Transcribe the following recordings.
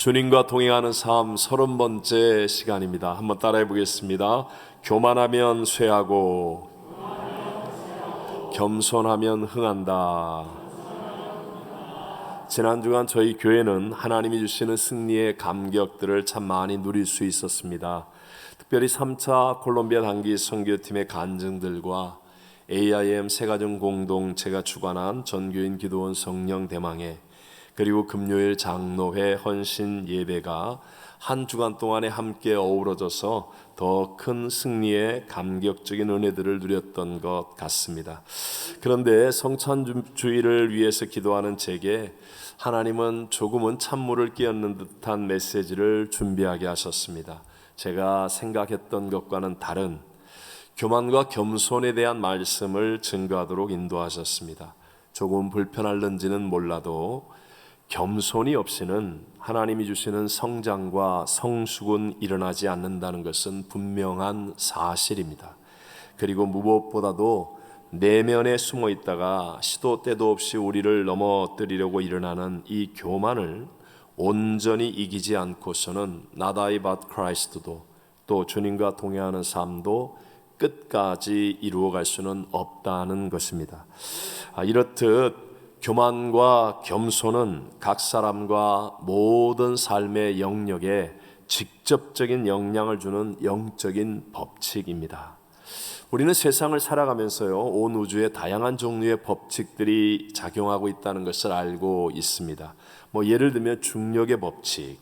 주님과 동행하는 삶 30번째 시간입니다. 한번 따라해 보겠습니다. 교만하면 쇠하고 겸손하면 흥한다. 지난 주간 저희 교회는 하나님이 주시는 승리의 감격들을 참 많이 누릴 수 있었습니다. 특별히 3차 콜롬비아 단기 선교팀의 간증들과 AIM 새가정 공동체가 주관한 전교인 기도원 성령 대망회, 그리고 금요일 장로회 헌신 예배가 한 주간 동안에 함께 어우러져서 더 큰 승리의 감격적인 은혜들을 누렸던 것 같습니다. 그런데 성찬주의를 위해서 기도하는 제게 하나님은 조금은 찬물을 끼얹는 듯한 메시지를 준비하게 하셨습니다. 제가 생각했던 것과는 다른 교만과 겸손에 대한 말씀을 증거하도록 인도하셨습니다. 조금 불편할는지는 몰라도 겸손이 없이는 하나님이 주시는 성장과 성숙은 일어나지 않는다는 것은 분명한 사실입니다. 그리고 무엇보다도 내면에 숨어 있다가 시도 때도 없이 우리를 넘어뜨리려고 일어나는 이 교만을 온전히 이기지 않고서는 Not I but Christ도 또 주님과 동행하는 삶도 끝까지 이루어갈 수는 없다는 것입니다. 이렇듯 교만과 겸손은 각 사람과 모든 삶의 영역에 직접적인 영향을 주는 영적인 법칙입니다. 우리는 세상을 살아가면서요, 온 우주에 다양한 종류의 법칙들이 작용하고 있다는 것을 알고 있습니다. 예를 들면 중력의 법칙,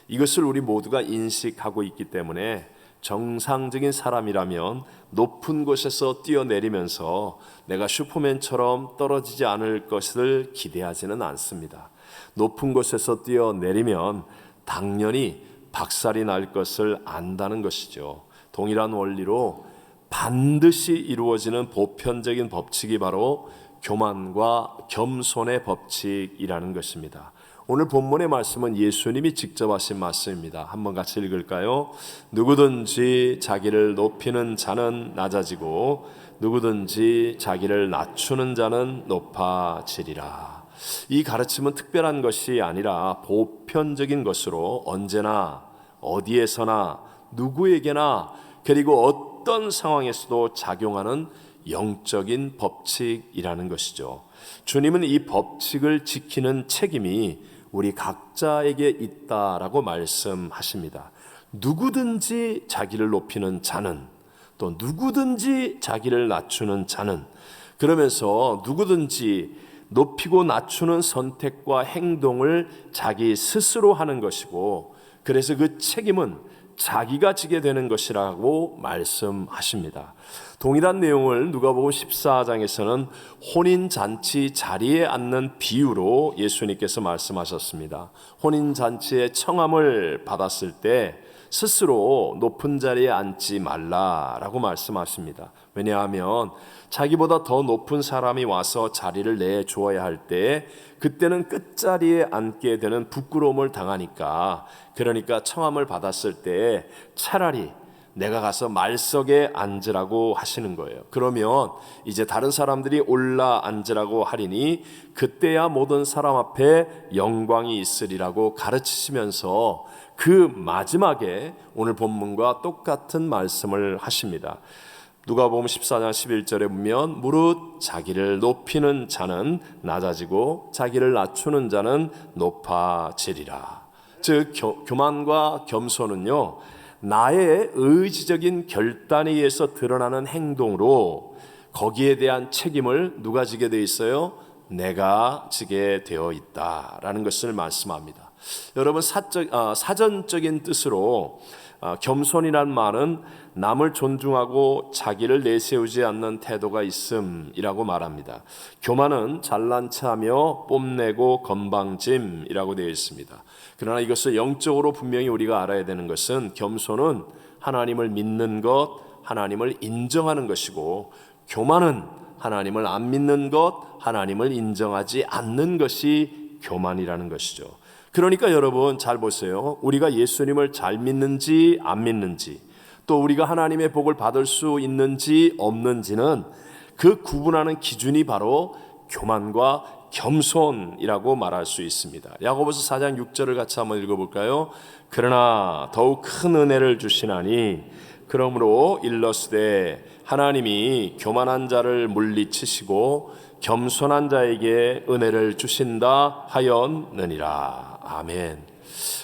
이것을 우리 모두가 인식하고 있기 때문에 정상적인 사람이라면 높은 곳에서 뛰어내리면서 내가 슈퍼맨처럼 떨어지지 않을 것을 기대하지는 않습니다. 높은 곳에서 뛰어내리면 당연히 박살이 날 것을 안다는 것이죠. 동일한 원리로 반드시 이루어지는 보편적인 법칙이 바로 교만과 겸손의 법칙이라는 것입니다. 오늘 본문의 말씀은 예수님이 직접 하신 말씀입니다. 한번 같이 읽을까요? 누구든지 자기를 높이는 자는 낮아지고 누구든지 자기를 낮추는 자는 높아지리라. 이 가르침은 특별한 것이 아니라 보편적인 것으로 언제나 어디에서나 누구에게나 그리고 어떤 상황에서도 작용하는 영적인 법칙이라는 것이죠. 주님은 이 법칙을 지키는 책임이 우리 각자에게 있다라고 말씀하십니다. 누구든지 자기를 높이는 자는 또 누구든지 자기를 낮추는 자는, 그러면서 누구든지 높이고 낮추는 선택과 행동을 자기 스스로 하는 것이고, 그래서 그 책임은 자기가 지게 되는 것이라고 말씀하십니다. 동일한 내용을 누가복음 14장에서는 혼인잔치 자리에 앉는 비유로 예수님께서 말씀하셨습니다. 혼인잔치의 청함을 받았을 때 스스로 높은 자리에 앉지 말라라고 말씀하십니다. 왜냐하면 자기보다 더 높은 사람이 와서 자리를 내주어야 할 때 그때는 끝자리에 앉게 되는 부끄러움을 당하니까, 그러니까 청함을 받았을 때 차라리 내가 가서 말석에 앉으라고 하시는 거예요. 그러면 이제 다른 사람들이 올라 앉으라고 하리니 그때야 모든 사람 앞에 영광이 있으리라고 가르치시면서 그 마지막에 오늘 본문과 똑같은 말씀을 하십니다. 누가복음 14장 11절에 보면 무릇 자기를 높이는 자는 낮아지고 자기를 낮추는 자는 높아지리라. 즉 교만과 겸손은요, 나의 의지적인 결단에 의해서 드러나는 행동으로 거기에 대한 책임을 누가 지게 되어 있어요? 내가 지게 되어 있다라는 것을 말씀합니다. 여러분, 사전적인 뜻으로 겸손이란 말은 남을 존중하고 자기를 내세우지 않는 태도가 있음이라고 말합니다. 교만은 잘난 체하며 뽐내고 건방짐이라고 되어 있습니다. 그러나 이것을 영적으로 분명히 우리가 알아야 되는 것은 겸손은 하나님을 믿는 것, 하나님을 인정하는 것이고, 교만은 하나님을 안 믿는 것, 하나님을 인정하지 않는 것이 교만이라는 것이죠. 그러니까 여러분 잘 보세요. 우리가 예수님을 잘 믿는지 안 믿는지, 또 우리가 하나님의 복을 받을 수 있는지 없는지는 그 구분하는 기준이 바로 교만과 겸손이라고 말할 수 있습니다. 야고보서 4장 6절을 같이 한번 읽어볼까요? 그러나 더욱 큰 은혜를 주시나니 그러므로 일러스되 하나님이 교만한 자를 물리치시고 겸손한 자에게 은혜를 주신다 하였느니라. 아멘.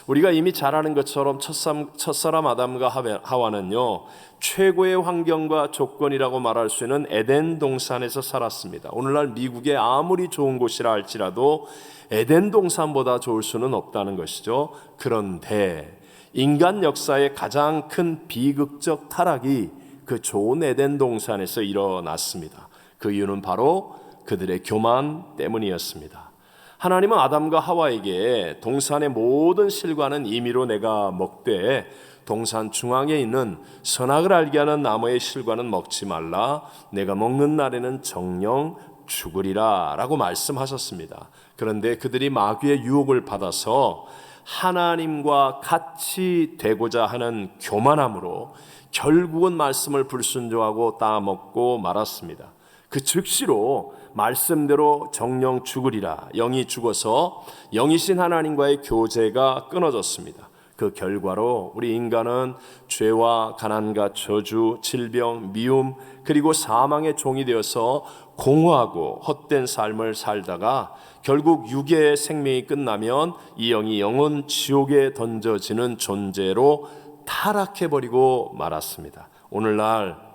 우리가 이미 잘 아는 것처럼 첫사람 아담과 하와는요, 최고의 환경과 조건이라고 말할 수 있는 에덴 동산에서 살았습니다. 오늘날 미국에 아무리 좋은 곳이라 할지라도 에덴 동산보다 좋을 수는 없다는 것이죠. 그런데 인간 역사의 가장 큰 비극적 타락이 그 좋은 에덴 동산에서 일어났습니다. 그 이유는 바로 그들의 교만 때문이었습니다. 하나님은 아담과 하와에게 동산의 모든 실과는 임의로 내가 먹되 동산 중앙에 있는 선악을 알게 하는 나무의 실과는 먹지 말라. 내가 먹는 날에는 정녕 죽으리라 라고 말씀하셨습니다. 그런데 그들이 마귀의 유혹을 받아서 하나님과 같이 되고자 하는 교만함으로 결국은 말씀을 불순종하고 따먹고 말았습니다. 그 즉시로 말씀대로 정녕 죽으리라, 영이 죽어서 영이신 하나님과의 교제가 끊어졌습니다. 그 결과로 우리 인간은 죄와 가난과 저주, 질병, 미움 그리고 사망의 종이 되어서 공허하고 헛된 삶을 살다가 결국 육의 생명이 끝나면 이 영이 영원 지옥에 던져지는 존재로 타락해버리고 말았습니다. 오늘날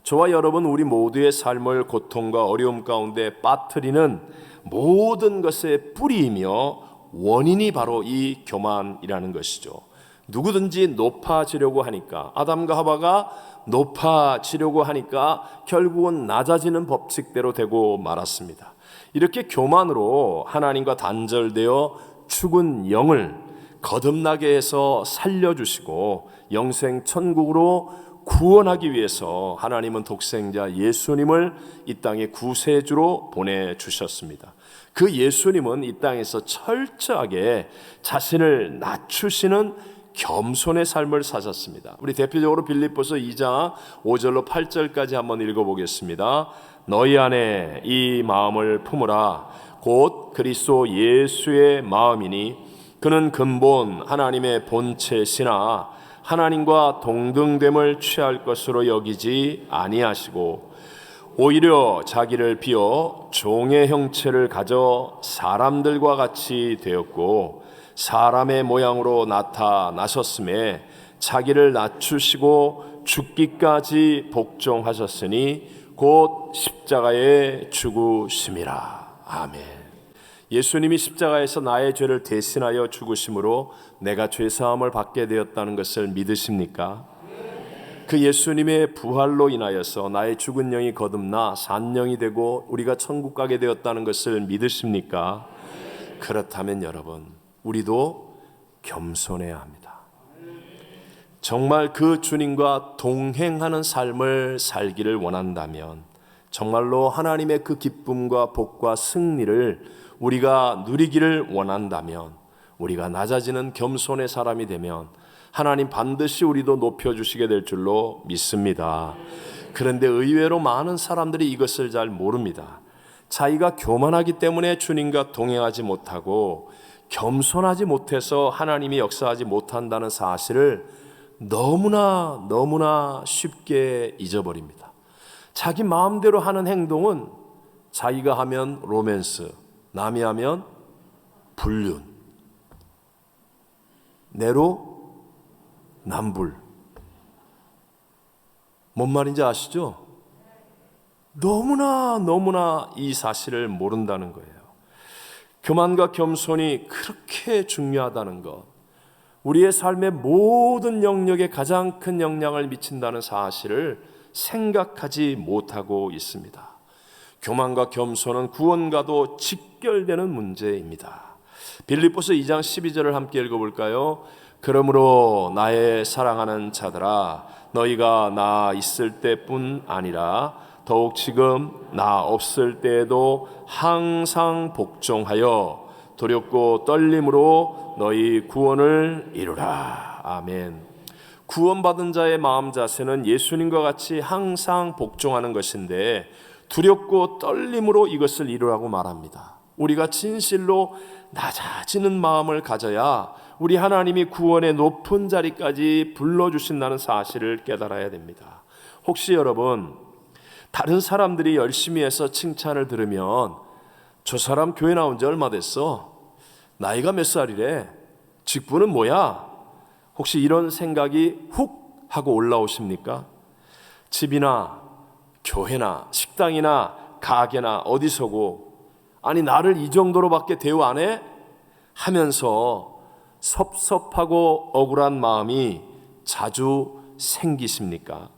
저와 여러분 우리 모두의 삶을 고통과 어려움 가운데 빠뜨리는 모든 것의 뿌리이며 원인이 바로 이 교만이라는 것이죠. 누구든지 높아지려고 하니까, 아담과 하와가 높아지려고 하니까 결국은 낮아지는 법칙대로 되고 말았습니다. 이렇게 교만으로 하나님과 단절되어 죽은 영을 거듭나게 해서 살려주시고 영생 천국으로 구원하기 위해서 하나님은 독생자 예수님을 이 땅에 구세주로 보내주셨습니다. 그 예수님은 이 땅에서 철저하게 자신을 낮추시는 겸손의 삶을 사셨습니다. 우리 대표적으로 빌립보서 2장 5절로 8절까지 한번 읽어보겠습니다. 너희 안에 이 마음을 품으라. 곧 그리스도 예수의 마음이니 그는 근본 하나님의 본체시나 하나님과 동등됨을 취할 것으로 여기지 아니하시고 오히려 자기를 비워 종의 형체를 가져 사람들과 같이 되었고 사람의 모양으로 나타나셨음에 자기를 낮추시고 죽기까지 복종하셨으니 곧 십자가에 죽으심이라. 아멘. 예수님이 십자가에서 나의 죄를 대신하여 죽으심으로 내가 죄사함을 받게 되었다는 것을 믿으십니까? 그 예수님의 부활로 인하여서 나의 죽은 영이 거듭나 산 영이 되고 우리가 천국 가게 되었다는 것을 믿으십니까? 그렇다면 여러분, 우리도 겸손해야 합니다. 정말 그 주님과 동행하는 삶을 살기를 원한다면, 정말로 하나님의 그 기쁨과 복과 승리를 우리가 누리기를 원한다면, 우리가 낮아지는 겸손의 사람이 되면 하나님 반드시 우리도 높여주시게 될 줄로 믿습니다. 그런데 의외로 많은 사람들이 이것을 잘 모릅니다. 자기가 교만하기 때문에 주님과 동행하지 못하고 겸손하지 못해서 하나님이 역사하지 못한다는 사실을 너무나 쉽게 잊어버립니다. 자기 마음대로 하는 행동은 자기가 하면 로맨스, 남이 하면 불륜, 내로남불. 뭔 말인지 아시죠? 너무나 이 사실을 모른다는 거예요. 교만과 겸손이 그렇게 중요하다는 것, 우리의 삶의 모든 영역에 가장 큰 영향을 미친다는 사실을 생각하지 못하고 있습니다. 교만과 겸손은 구원과도 직결되는 문제입니다. 빌립보서 2장 12절을 함께 읽어볼까요? 그러므로 나의 사랑하는 자들아, 너희가 나 있을 때뿐 아니라 더욱 지금 나 없을 때에도 항상 복종하여 두렵고 떨림으로 너희 구원을 이루라. 아멘. 구원받은 자의 마음 자세는 예수님과 같이 항상 복종하는 것인데 두렵고 떨림으로 이것을 이루라고 말합니다. 우리가 진실로 낮아지는 마음을 가져야 우리 하나님이 구원의 높은 자리까지 불러주신다는 사실을 깨달아야 됩니다. 혹시 여러분, 다른 사람들이 열심히 해서 칭찬을 들으면 저 사람 교회 나온 지 얼마 됐어? 나이가 몇 살이래? 직분은 뭐야? 혹시 이런 생각이 훅 하고 올라오십니까? 집이나 교회나 식당이나 가게나 어디서고, 아니 나를 이 정도로밖에 대우 안 해? 하면서 섭섭하고 억울한 마음이 자주 생기십니까?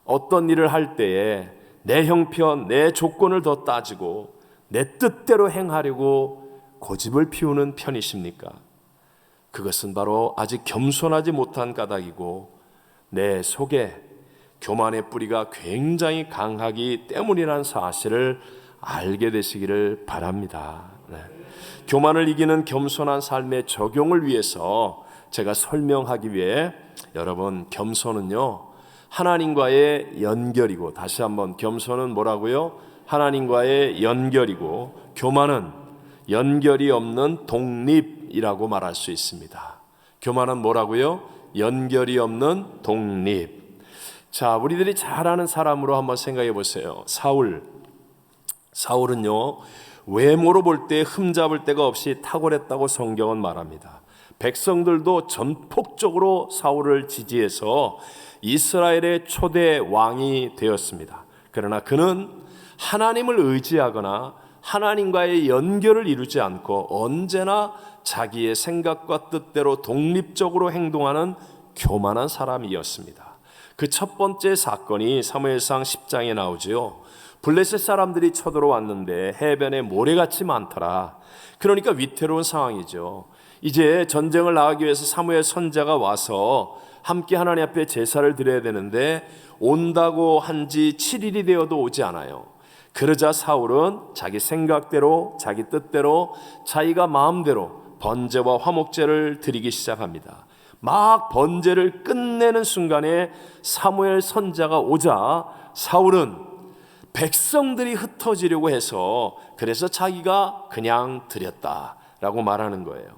어떤 일을 할 때에 내 형편, 내 조건을 더 따지고 내 뜻대로 행하려고 고집을 피우는 편이십니까? 그것은 바로 아직 겸손하지 못한 까닭이고 내 속에 교만의 뿌리가 굉장히 강하기 때문이라는 사실을 알게 되시기를 바랍니다. 교만을 이기는 겸손한 삶의 적용을 위해서 제가 설명하기 위해, 여러분, 겸손은요 하나님과의 연결이고, 다시 한번, 겸손은 뭐라고요? 하나님과의 연결이고, 교만은 연결이 없는 독립이라고 말할 수 있습니다. 교만은 뭐라고요? 연결이 없는 독립. 자, 우리들이 잘 아는 사람으로 한번 생각해 보세요. 사울은요 외모로 볼 때 흠잡을 데가 없이 탁월했다고 성경은 말합니다. 백성들도 전폭적으로 사울을 지지해서 이스라엘의 초대 왕이 되었습니다. 그러나 그는 하나님을 의지하거나 하나님과의 연결을 이루지 않고 언제나 자기의 생각과 뜻대로 독립적으로 행동하는 교만한 사람이었습니다. 그 첫 번째 사건이 사무엘상 10장에 나오지요. 블레셋 사람들이 쳐들어왔는데 해변에 모래같이 많더라. 그러니까 위태로운 상황이죠. 이제 전쟁을 나가기 위해서 사무엘 선지자가 와서 함께 하나님 앞에 제사를 드려야 되는데 온다고 한 지 7일이 되어도 오지 않아요. 그러자 사울은 자기 생각대로, 자기 뜻대로, 자기가 마음대로 번제와 화목제를 드리기 시작합니다. 막 번제를 끝내는 순간에 사무엘 선지자가 오자 사울은 백성들이 흩어지려고 해서 그래서 자기가 그냥 드렸다라고 말하는 거예요.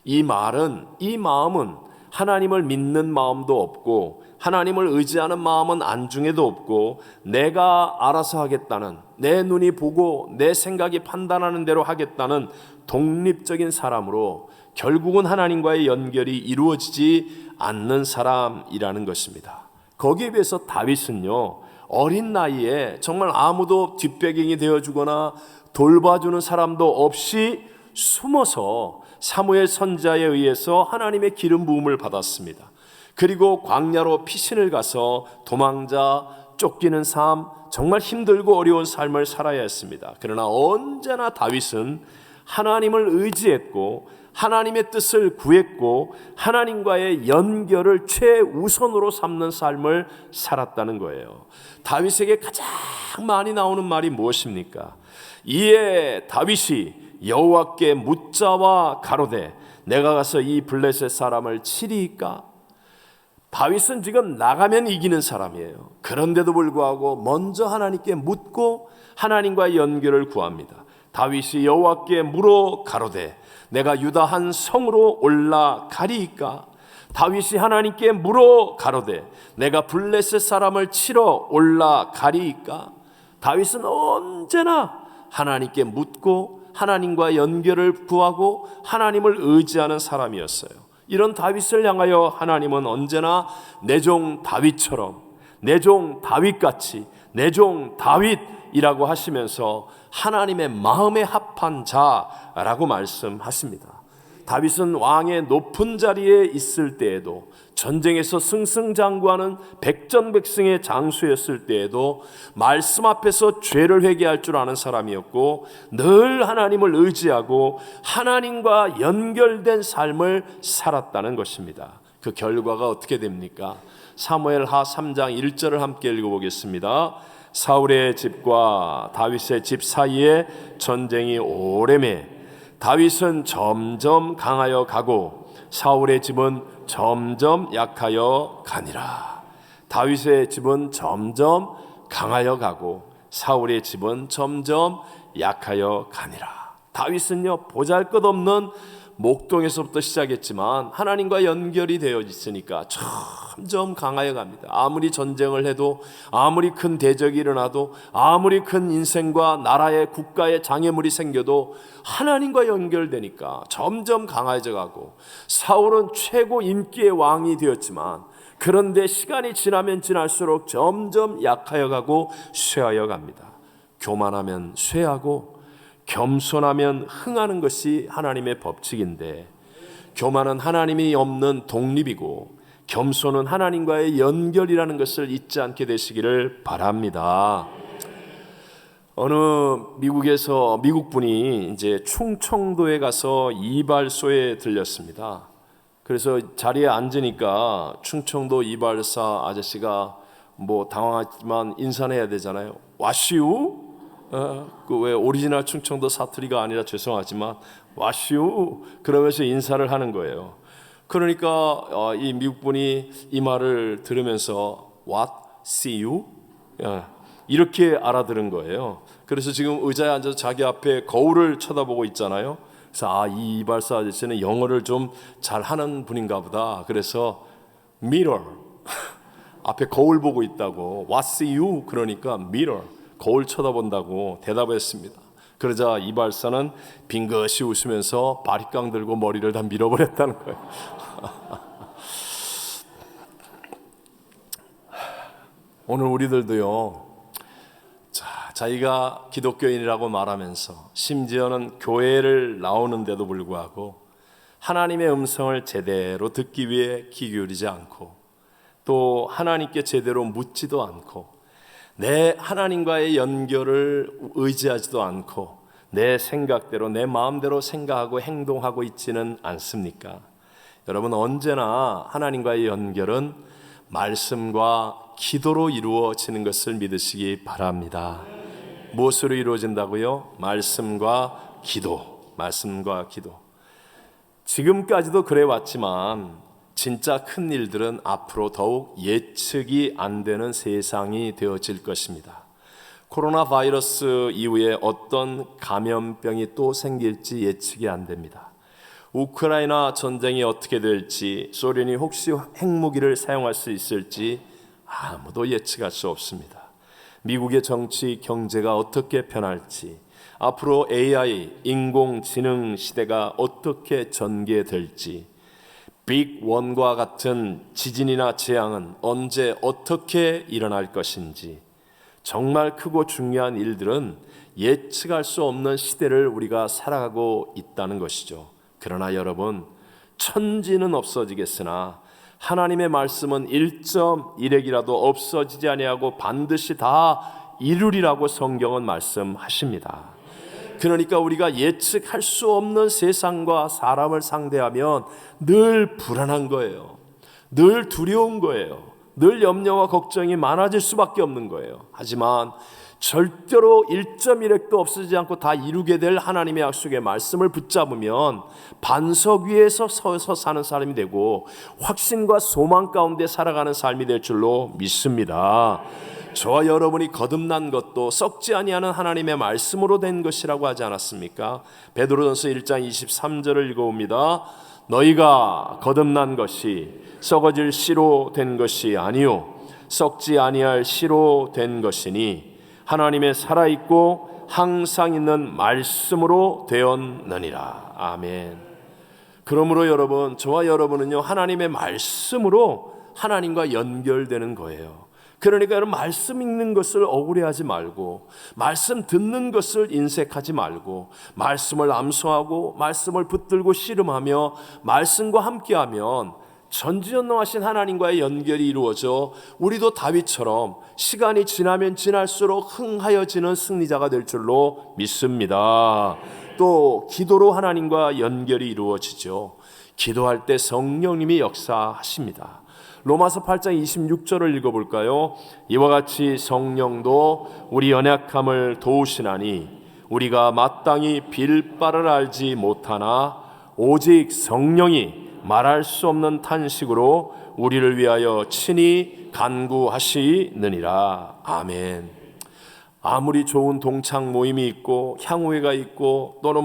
이 마음은 하나님을 믿는 마음도 없고 하나님을 의지하는 마음은 안중에도 없고 내가 알아서 하겠다는, 내 눈이 보고 내 생각이 판단하는 대로 하겠다는 독립적인 사람으로 결국은 하나님과의 연결이 이루어지지 않는 사람이라는 것입니다. 거기에 비해서 다윗은요 어린 나이에 정말 아무도 뒷배경이 되어주거나 돌봐주는 사람도 없이 숨어서 사무엘 선지자에 의해서 하나님의 기름 부음을 받았습니다. 그리고 광야로 피신을 가서 도망자, 쫓기는 삶, 정말 힘들고 어려운 삶을 살아야 했습니다. 그러나 언제나 다윗은 하나님을 의지했고 하나님의 뜻을 구했고 하나님과의 연결을 최우선으로 삼는 삶을 살았다는 거예요. 다윗에게 가장 많이 나오는 말이 무엇입니까? 이에 다윗이 여호와께 묻자와 가로되 내가 가서 이 블레셋 사람을 치리이까? 다윗은 지금 나가면 이기는 사람이에요. 그런데도 불구하고 먼저 하나님께 묻고 하나님과의 연결을 구합니다. 다윗이 여호와께 물어 가로되 내가 유다 한 성으로 올라가리이까? 다윗이 하나님께 물어 가로되 내가 블레셋 사람을 치러 올라가리이까? 다윗은 언제나 하나님께 묻고 하나님과 연결을 구하고 하나님을 의지하는 사람이었어요. 이런 다윗을 향하여 하나님은 언제나 내 종 다윗처럼, 내 종 다윗같이, 내 종 다윗이라고 하시면서 하나님의 마음에 합한 자라고 말씀하십니다. 다윗은 왕의 높은 자리에 있을 때에도, 전쟁에서 승승장구하는 백전백승의 장수였을 때에도 말씀 앞에서 죄를 회개할 줄 아는 사람이었고 늘 하나님을 의지하고 하나님과 연결된 삶을 살았다는 것입니다. 그 결과가 어떻게 됩니까? 사무엘하 3장 1절을 함께 읽어보겠습니다. 사울의 집과 다윗의 집 사이에 전쟁이 오래매 다윗은 점점 강하여 가고 사울의 집은 점점 약하여 가니라. 다윗의 집은 점점 강하여 가고 사울의 집은 점점 약하여 가니라. 다윗은요, 보잘것없는 목동에서부터 시작했지만 하나님과 연결이 되어 있으니까 점점 강하여 갑니다. 아무리 전쟁을 해도, 아무리 큰 대적이 일어나도, 아무리 큰 인생과 나라의 국가의 장애물이 생겨도 하나님과 연결되니까 점점 강해져 가고, 사울은 최고 인기의 왕이 되었지만 그런데 시간이 지나면 지날수록 점점 약하여 가고 쇠하여 갑니다. 교만하면 쇠하고 겸손하면 흥하는 것이 하나님의 법칙인데, 교만은 하나님이 없는 독립이고 겸손은 하나님과의 연결이라는 것을 잊지 않게 되시기를 바랍니다. 어느 미국에서 미국분이 이제 충청도에 가서 이발소에 들렸습니다. 그래서 자리에 앉으니까 충청도 이발사 아저씨가 뭐 당황하지만 인사는 해야 되잖아요. 와시우? 그 왜 오리지널 충청도 사투리가 아니라 죄송하지만 와시우? 그러면서 인사를 하는 거예요. 그러니까 이 미국분이 이 말을 들으면서 What? See you? 이렇게 알아들은 거예요. 그래서 지금 의자에 앉아서 자기 앞에 거울을 쳐다보고 있잖아요. 그래서 이 이발사 아저씨는 영어를 좀 잘하는 분인가 보다. 그래서 mirror 앞에 거울 보고 있다고, What see you? 그러니까 mirror, 거울 쳐다본다고 대답했습니다. 그러자 이발사는 빙긋이 웃으면서 바리깡 들고 머리를 다 밀어버렸다는 거예요. 오늘 우리들도요, 자기가 기독교인이라고 말하면서 심지어는 교회를 나오는데도 불구하고 하나님의 음성을 제대로 듣기 위해 귀 기울이지 않고, 또 하나님께 제대로 묻지도 않고, 내 하나님과의 연결을 의지하지도 않고 내 생각대로 내 마음대로 생각하고 행동하고 있지는 않습니까? 여러분, 언제나 하나님과의 연결은 말씀과 기도로 이루어지는 것을 믿으시기 바랍니다. 무엇으로 이루어진다고요? 말씀과 기도, 말씀과 기도. 지금까지도 그래 왔지만 진짜 큰 일들은 앞으로 더욱 예측이 안 되는 세상이 되어질 것입니다. 코로나 바이러스 이후에 어떤 감염병이 또 생길지 예측이 안 됩니다. 우크라이나 전쟁이 어떻게 될지, 소련이 혹시 핵무기를 사용할 수 있을지 아무도 예측할 수 없습니다. 미국의 정치, 경제가 어떻게 변할지, 앞으로 AI, 인공지능 시대가 어떻게 전개될지, 빅1과 같은 지진이나 재앙은 언제 어떻게 일어날 것인지, 정말 크고 중요한 일들은 예측할 수 없는 시대를 우리가 살아가고 있다는 것이죠. 그러나 여러분, 천지는 없어지겠으나 하나님의 말씀은 1.1핵이라도 없어지지 아니하고 반드시 다 이루리라고 성경은 말씀하십니다. 그러니까 우리가 예측할 수 없는 세상과 사람을 상대하면 늘 불안한 거예요. 늘 두려운 거예요. 늘 염려와 걱정이 많아질 수밖에 없는 거예요. 하지만 절대로 1.1핵도 없어지지 않고 다 이루게 될 하나님의 약속의 말씀을 붙잡으면 반석 위에서 서서 사는 사람이 되고 확신과 소망 가운데 살아가는 삶이 될 줄로 믿습니다. 저와 여러분이 거듭난 것도 썩지 아니하는 하나님의 말씀으로 된 것이라고 하지 않았습니까? 베드로전서 1장 23절을 읽어봅니다. 너희가 거듭난 것이 썩어질 씨로 된 것이 아니요 썩지 아니할 씨로 된 것이니 하나님의 살아있고 항상 있는 말씀으로 되었느니라. 아멘. 그러므로 여러분, 저와 여러분은요, 하나님의 말씀으로 하나님과 연결되는 거예요. 그러니까 여러분, 말씀 읽는 것을 억울해하지 말고, 말씀 듣는 것을 인색하지 말고, 말씀을 암송하고 말씀을 붙들고 씨름하며 말씀과 함께하면 전지전능하신 하나님과의 연결이 이루어져 우리도 다윗처럼 시간이 지나면 지날수록 흥하여지는 승리자가 될 줄로 믿습니다. 또 기도로 하나님과 연결이 이루어지죠. 기도할 때 성령님이 역사하십니다. 로마서 8장 26절을 읽어볼까요? 이와 같이 성령도 우리 연약함을 도우시나니 우리가 마땅히 빌 바를 알지 못하나 오직 성령이 말할 수 없는 탄식으로 우리를 위하여 친히 간구하시느니라. 아멘. 아무리 좋은 동창 모임이 있고 향후회가 있고 또는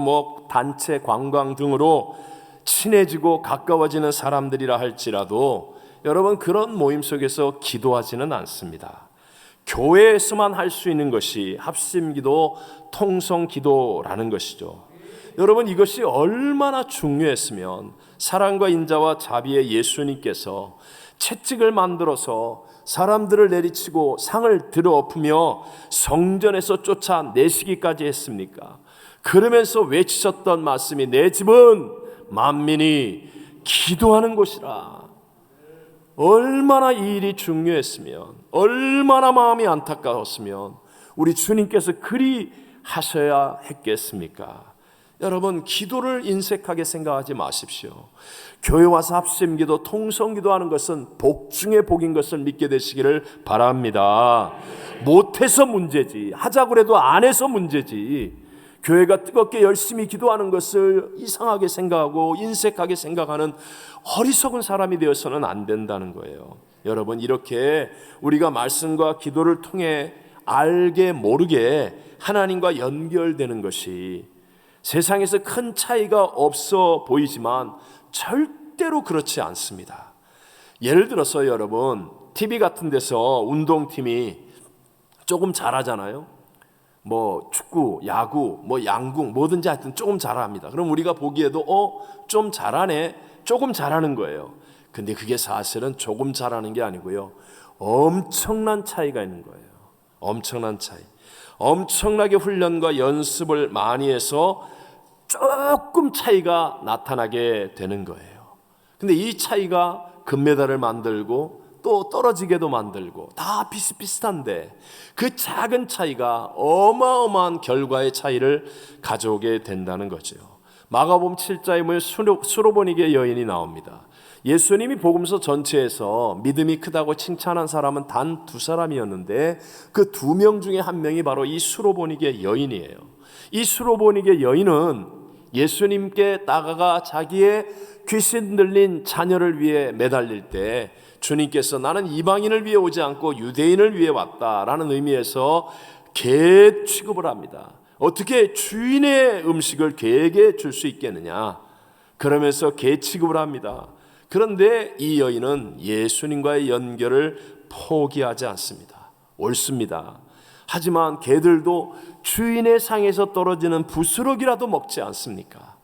단체 관광 등으로 친해지고 가까워지는 사람들이라 할지라도 여러분, 그런 모임 속에서 기도하지는 않습니다. 교회에서만 할 수 있는 것이 합심기도, 통성기도라는 것이죠. 여러분, 이것이 얼마나 중요했으면 사랑과 인자와 자비의 예수님께서 채찍을 만들어서 사람들을 내리치고 상을 들어엎으며 성전에서 쫓아내시기까지 했습니까? 그러면서 외치셨던 말씀이 내 집은 만민이 기도하는 곳이라. 얼마나 이 일이 중요했으면, 얼마나 마음이 안타까웠으면 우리 주님께서 그리 하셔야 했겠습니까? 여러분, 기도를 인색하게 생각하지 마십시오. 교회 와서 합심기도, 통성기도 하는 것은 복 중에 복인 것을 믿게 되시기를 바랍니다. 못해서 문제지, 하자고 해도 안 해서 문제지, 교회가 뜨겁게 열심히 기도하는 것을 이상하게 생각하고 인색하게 생각하는 어리석은 사람이 되어서는 안 된다는 거예요. 여러분, 이렇게 우리가 말씀과 기도를 통해 알게 모르게 하나님과 연결되는 것이 세상에서 큰 차이가 없어 보이지만 절대로 그렇지 않습니다. 예를 들어서 여러분, TV 같은 데서 운동팀이 조금 잘하잖아요. 축구, 야구, 양궁, 뭐든지 하여튼 조금 잘합니다. 그럼 우리가 보기에도 좀 잘하네, 조금 잘하는 거예요. 근데 그게 사실은 조금 잘하는 게 아니고요, 엄청난 차이가 있는 거예요. 엄청난 차이. 엄청나게 훈련과 연습을 많이 해서 조금 차이가 나타나게 되는 거예요. 근데 이 차이가 금메달을 만들고 또 떨어지게도 만들고 다 비슷비슷한데 그 작은 차이가 어마어마한 결과의 차이를 가져오게 된다는 거죠. 마가복음 7장에 보면 수로보니게 여인이 나옵니다. 예수님이 복음서 전체에서 믿음이 크다고 칭찬한 사람은 단 2사람이었는데 그 2명 중에 한 명이 바로 이 수로보니게 여인이에요. 이 수로보니게 여인은 예수님께 다가가 자기의 귀신 들린 자녀를 위해 매달릴 때 주님께서 나는 이방인을 위해 오지 않고 유대인을 위해 왔다라는 의미에서 개 취급을 합니다. 어떻게 주인의 음식을 개에게 줄 수 있겠느냐, 그러면서 개 취급을 합니다. 그런데 이 여인은 예수님과의 연결을 포기하지 않습니다. 옳습니다. 하지만 개들도 주인의 상에서 떨어지는 부스러기라도 먹지 않습니까?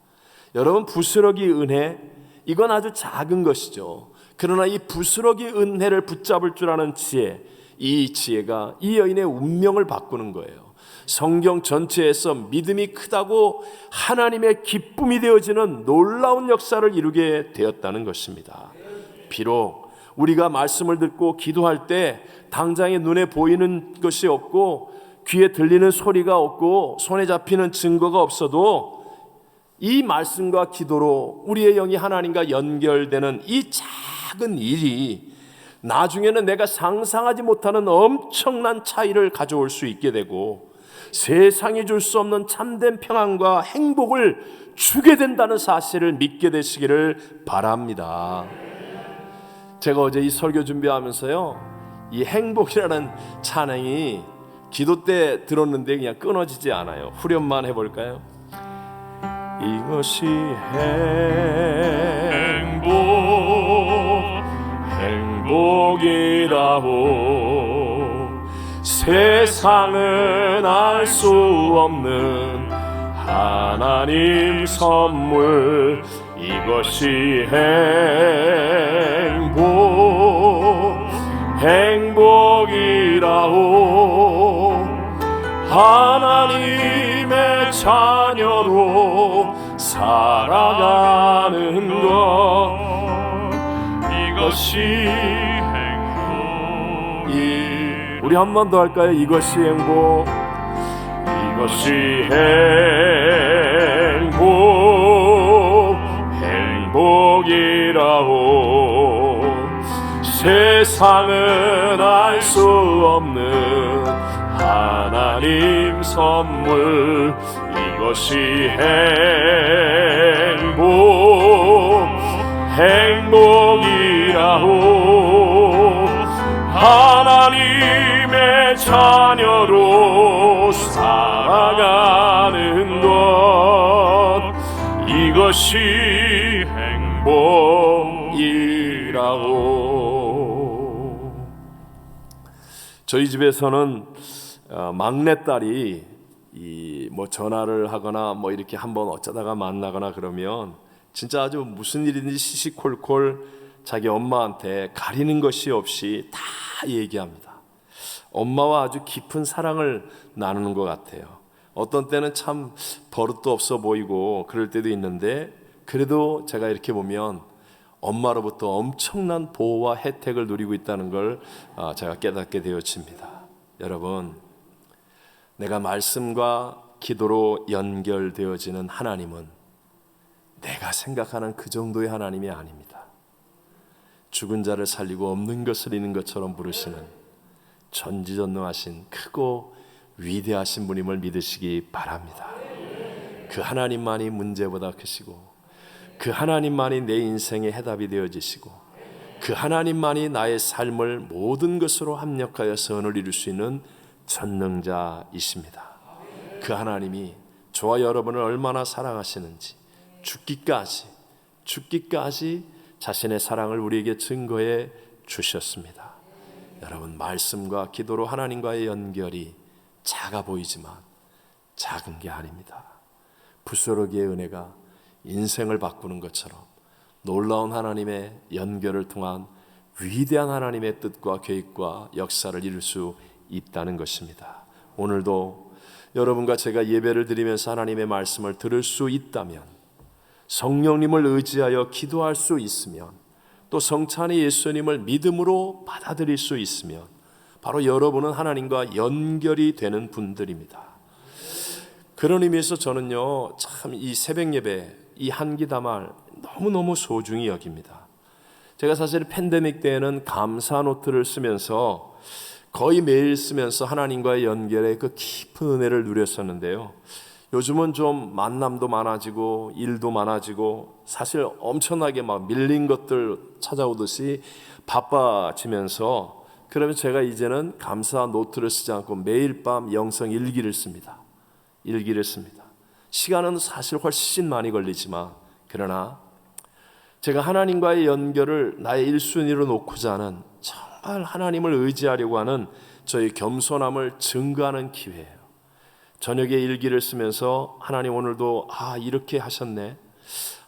여러분, 부스러기 은혜, 이건 아주 작은 것이죠. 그러나 이 부스러기 은혜를 붙잡을 줄 아는 지혜, 이 지혜가 이 여인의 운명을 바꾸는 거예요. 성경 전체에서 믿음이 크다고 하나님의 기쁨이 되어지는 놀라운 역사를 이루게 되었다는 것입니다. 비록 우리가 말씀을 듣고 기도할 때 당장에 눈에 보이는 것이 없고 귀에 들리는 소리가 없고 손에 잡히는 증거가 없어도 이 말씀과 기도로 우리의 영이 하나님과 연결되는 이 작은 일이 나중에는 내가 상상하지 못하는 엄청난 차이를 가져올 수 있게 되고 세상이 줄 수 없는 참된 평안과 행복을 주게 된다는 사실을 믿게 되시기를 바랍니다. 제가 어제 이 설교 준비하면서요, 이 행복이라는 찬양이 기도 때 들었는데 그냥 끊어지지 않아요. 후렴만 해볼까요? 이것이 행복이라고 세상은 알 수 없는 하나님 선물, 이것이 행복이라고 하나님의 자녀로 살아가는 것, 이것이 행복이. 우리 한 번 더 할까요? 이것이 행복이라고 세상은 알 수 없는 하나님 선물, 이것이 행복이라고 하나님의 자녀로 되리라고. 저희 집에서는 막내딸이 뭐 전화를 하거나 뭐 이렇게 한번 어쩌다가 만나거나 그러면 진짜 아주 무슨 일인지 시시콜콜 자기 엄마한테 가리는 것이 없이 다 얘기합니다. 엄마와 아주 깊은 사랑을 나누는 것 같아요. 어떤 때는 참 버릇도 없어 보이고 그럴 때도 있는데, 그래도 제가 이렇게 보면 엄마로부터 엄청난 보호와 혜택을 누리고 있다는 걸 제가 깨닫게 되어집니다. 여러분, 내가 말씀과 기도로 연결되어지는 하나님은 내가 생각하는 그 정도의 하나님이 아닙니다. 죽은 자를 살리고 없는 것을 있는 것처럼 부르시는 전지전능하신 크고 위대하신 분임을 믿으시기 바랍니다. 그 하나님만이 문제보다 크시고, 그 하나님만이 내 인생의 해답이 되어지시고, 그 하나님만이 나의 삶을 모든 것으로 합력하여 선을 이룰 수 있는 전능자이십니다. 그 하나님이 저와 여러분을 얼마나 사랑하시는지 죽기까지 자신의 사랑을 우리에게 증거해 주셨습니다. 여러분, 말씀과 기도로 하나님과의 연결이 작아 보이지만 작은 게 아닙니다. 부스러기의 은혜가 인생을 바꾸는 것처럼 놀라운 하나님의 연결을 통한 위대한 하나님의 뜻과 계획과 역사를 이룰 수 있다는 것입니다. 오늘도 여러분과 제가 예배를 드리면서 하나님의 말씀을 들을 수 있다면, 성령님을 의지하여 기도할 수 있으면, 또 성찬의 예수님을 믿음으로 받아들일 수 있으면 바로 여러분은 하나님과 연결이 되는 분들입니다. 그런 의미에서 저는요, 참 이 새벽 예배, 이 한기담을 너무너무 소중히 여깁니다. 제가 사실 팬데믹 때에는 감사 노트를 쓰면서 거의 매일 쓰면서 하나님과의 연결의 그 깊은 은혜를 누렸었는데요. 요즘은 좀 만남도 많아지고 일도 많아지고 사실 엄청나게 막 밀린 것들 찾아오듯이 바빠지면서, 그러면 제가 이제는 감사 노트를 쓰지 않고 매일 밤 영성 일기를 씁니다. 시간은 사실 훨씬 많이 걸리지만, 그러나 제가 하나님과의 연결을 나의 1순위로 놓고자 하는, 정말 하나님을 의지하려고 하는 저의 겸손함을 증거하는 기회예요. 저녁에 일기를 쓰면서 하나님 오늘도 이렇게 하셨네,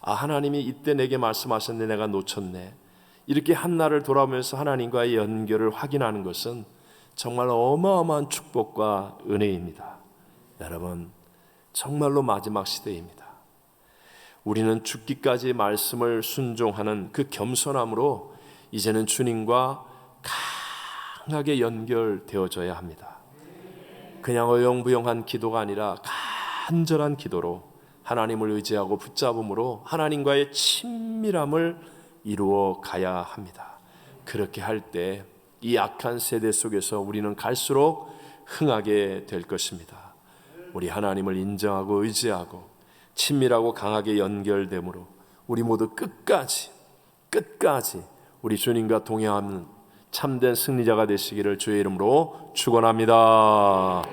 하나님이 이때 내게 말씀하셨네, 내가 놓쳤네, 이렇게 한 날을 돌아오면서 하나님과의 연결을 확인하는 것은 정말 어마어마한 축복과 은혜입니다. 여러분, 정말로 마지막 시대입니다. 우리는 죽기까지 말씀을 순종하는 그 겸손함으로 이제는 주님과 강하게 연결되어져야 합니다. 그냥 어영부영한 기도가 아니라 간절한 기도로 하나님을 의지하고 붙잡음으로 하나님과의 친밀함을 이루어 가야 합니다. 그렇게 할 때 이 악한 세대 속에서 우리는 갈수록 흥하게 될 것입니다. 우리 하나님을 인정하고 의지하고 친밀하고 강하게 연결됨으로 우리 모두 끝까지 우리 주님과 동행하는 참된 승리자가 되시기를 주의 이름으로 축원합니다.